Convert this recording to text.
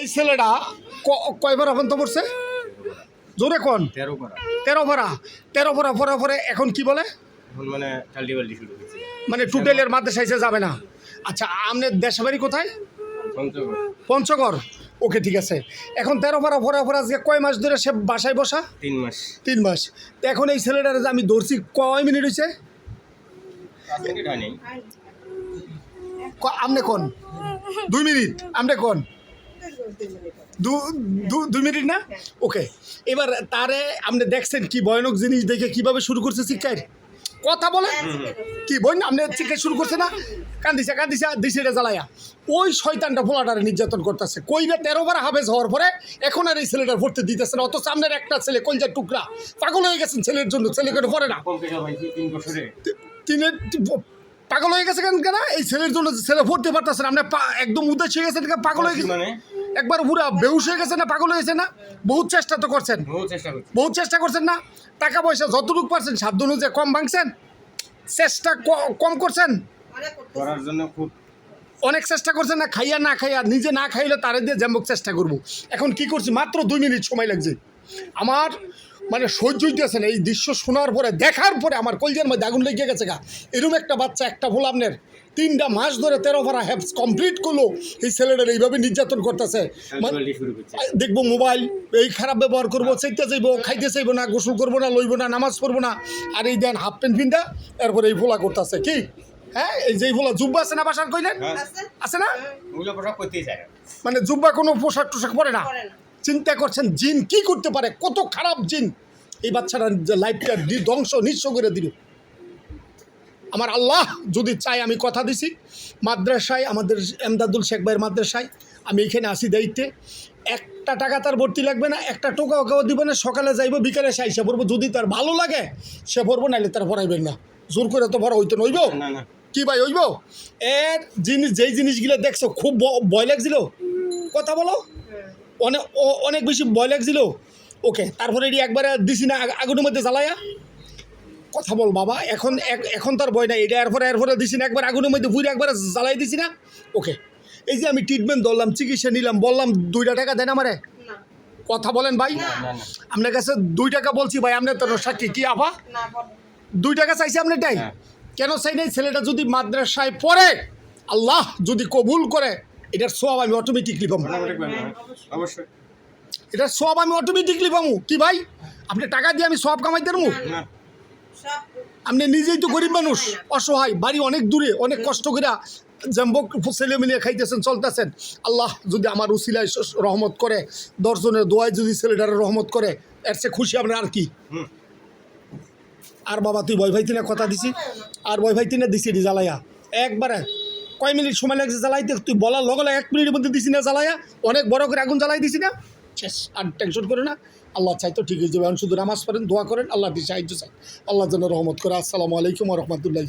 এই ছেলেটা কয়বার এখন তো পড়ছে জোরে কোন 13 পারা 13 পারা পরে পরে এখন কি বলে মানে টাল্টিবাল্টি শুরু হয়েছে মানে টুটেলের মাদ্রাসায় যাবে না। আচ্ছা আপনার দেশের বাড়ি কোথায়? পঞ্চগড়। ওকে ঠিক আছে। এখন 13 পারা পরে পরে আজকে কয় মাস ধরে সে বাসায় বসা? 3 মাস। তো এখন এই ছেলেটার যে আমি ধরছি কয় মিনিট হয়েছে? আপনি কোন 2 মিনিট আপনি কোন 2 মিনিট না? ওকে এবার তারে আপনি দেখছেন কি ভয়ানক জিনিস দেখে কিভাবে শুরু করছে শিক্ষায় কথা বলে কি বই না আপনি শিক্ষা শুরু করছে না কান্দিসা দিছে এটা জ্বালাইয়া ওই শয়তানটা ফোলাটারে নির্যাতন করতেছে কইরা 13 বার হাফেজ হওয়ার পরে এখন আর এই ছেলেটার পড়তে দিতেছে না। অত সামনের একটা ছেলে কলজার টুকরা পাগল হয়ে গেছেন ছেলের জন্য, ছেলে কেন পড়ে না পাগল হয়ে গেছে কেন এই ছেলের জন্য ছেলে পড়তে পারতেছে না। আপনি একদম উদাস হয়ে গেছেন পাগল হয়ে গেছে একবার পুরা বেহুশ হয়ে গেছে না পাগল হয়েছে না? বহুত চেষ্টা তো করছেন, বহুত চেষ্টা করছেন না? টাকা পয়সা যতটুকু পারছেন সাধ্য অনুযায়ী কম ভাঙছেন, চেষ্টা কম করছেন করার জন্য খুব অনেক চেষ্টা করছেন না? খাইয়া না খাইয়া নিজে না খাইলে তারে দিয়ে যেমন চেষ্টা করবো। এখন কি করছি মাত্র 2 মিনিট সময় লাগছে আমার মানে সহ্য হইতেছে না এই দৃশ্য শোনার পরে দেখার পরে আমার কলজের মধ্যে আগুন লেগে গেছে গা। এরকম একটা বাচ্চা একটা ভুল আপনার 3টা মাস ধরে 13 পারা হ্যাপস কমপ্লিট করলো এই ছেলেটার এইভাবে নির্যাতন করতেছে। দেখবো মোবাইল এই খারাপ ব্যবহার করবো চাইতে চাইবো খাইতে চাইবো না গোসল করবো না লইবো না নামাজ পড়বো না আর এই দেন হাফ প্যান্ট পিন্ডা এরপরে এই ফোলা করতেছে কি হ্যাঁ এই যে ফোলা জুব্বা আছে না বাসার কইলেন আছে না মানে জুব্বা কোনো পোশাক টোশাক পরে না। চিন্তা করছেন জিন কি করতে পারে, কত খারাপ জিন এই বাচ্চাটার লাইফটা ধ্বংস নিঃস্ব করে দিল। আমার আল্লাহ যদি চাই আমি কথা দিছি মাদ্রাসায় আমাদের এমদাদুল শেখ ভাইয়ের মাদ্রাসায় আমি এখানে আসি দায়িত্বে 1 টাকা তার ভর্তি লাগবে না, 1 টোকাও কেউ দিবে না, সকালে যাইবো বিকালে সাইসা পড়বো, যদি তার ভালো লাগে সে পড়বো নাইলে তার পড়াইবেন না, জোর করে তো ভরা হইতো নইব কি ভাই হইব। এর জিনিস যেই জিনিসগুলো দেখছো খুব ভয় লাগছিল কথা বলো অনেক বেশি ভয় লাগছিল। ওকে তারপরে এটি একবারে দিছি না আগুনের মধ্যে জ্বালাইয়া কথা বল বাবা এখন তার ভয় নাই এটা এরপরে দিছি না একবার আগুনের মধ্যে পুরো একবার জ্বালাই দিছি না। ওকে এই যে আমি ট্রিটমেন্ট ধরলাম চিকিৎসা নিলাম বললাম 2 টাকা দেন আমারে কথা বলেন ভাই আপনার কাছে 2 টাকা বলছি ভাই আপনার তো সাক্ষী কি আফা 2 টাকা চাইছি আপনারটাই কেন চাই নাই ছেলেটা যদি মাদ্রাসায় পড়ে আল্লাহ যদি কবুল করে এটার সব আমি অটোমেটিকলি পাবো অবশ্যই এটার সব আমি অটোমেটিকলি পাবো কি ভাই আপনি টাকা দিয়ে আমি সব কামাই দেবো আপনি নিজেই তো গরিব মানুষ অসহায় বাড়ি অনেক দূরে অনেক কষ্ট করে জম্বক ছেলে মিলিয়ে খাইতেছেন চলতেছেন আল্লাহ যদি আমার উসিলায় রহমত করে 10 জনের দোয়ায় যদি ছেলেটারে রহমত করে এর চেয়ে খুশি আপনার আর কি। আর বাবা তুই ভয় ভাইতি না কথা দিছি আর ভয় ভাইতি না দিছি জ্বালাইয়া একবারে কয় মিনিট সময় লাগছে জ্বালাইতে তুই বলার লগে 1 মিনিটের মধ্যে দিছি না জ্বালাইয়া অনেক বড় করে আগুন জ্বালাই দিছি না শেষ আর টেনশন করে না আল্লাহ চাই তো ঠিক হয়ে যাবে। শুধু নামাজ পড়েন দোয়া করেন আল্লাহ সাহায্য চাই আল্লাহ যেন রহমত করে। আসসালামু আলাইকুম ওয়া রাহমাতুল্লাহ।